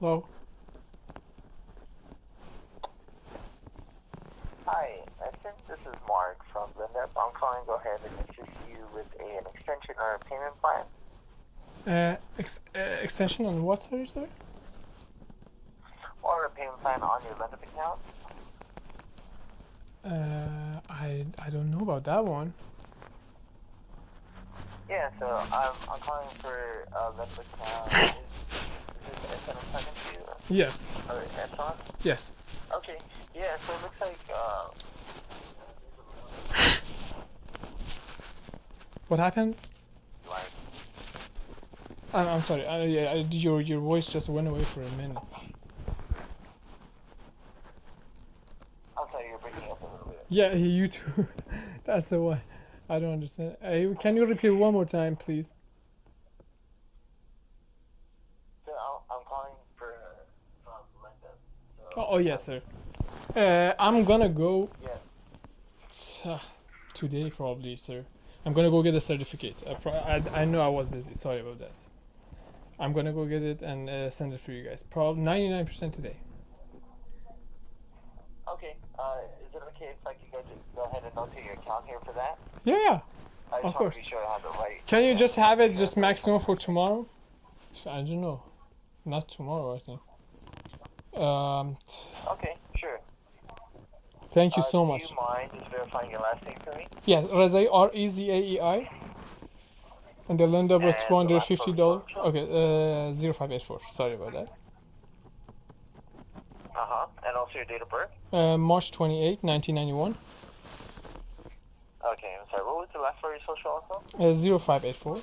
Hello. Hi, Edson. This is Mark from Linda. I'm calling to go ahead and assist you with an extension or a payment plan. Extension on what, sorry, sir? Or a payment plan on your Linda account. I don't know about that one. Yeah, so I'm calling for Linda account. Is this Edson I'm talking to you? Yes. Or Edson? Yes. Okay. Yeah, so it looks like What happened? like I'm sorry. Your voice just went away for a minute. I'm sorry, you're breaking up a little bit. Yeah, you too. That's the one. I don't understand. Can you repeat one more time, please? So I'm calling for from Linda. So, Oh yes, sir. I'm gonna go yeah. today probably, sir. I'm gonna go get a certificate. I know I was busy. Sorry about that. I'm gonna go get it and send it for you guys. Probably 99% today. Okay. Is it okay if I could go ahead and notate your account here for that? Yeah, I of just want course. to be sure I have the right. Can you just have it just maximum for tomorrow? I don't know. Not tomorrow, I think. Okay, sure. Thank you so much. Do you mind just verifying your last name for me? Yes, Rezai, Rezaei. And the loan number And the last $250. social? Okay, 0584. Sorry about that. And also your date of birth? March 28, 1991. Okay, I'm sorry. What was the last part of your social also? 0584.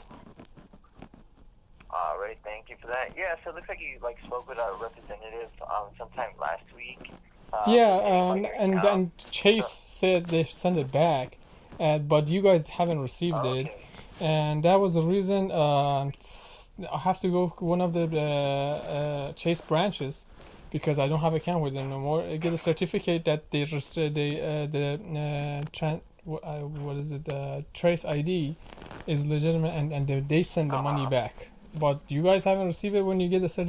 Alright, thank you for that. Yeah, so it looks like you spoke with our representative sometime last week. And then Chase said they sent it back, but you guys haven't received it, and that was the reason. I have to go one of the Chase branches because I don't have account with them no more. I get a certificate that Trace ID is legitimate, and they send the money back. But you guys haven't received it when you get the certificate.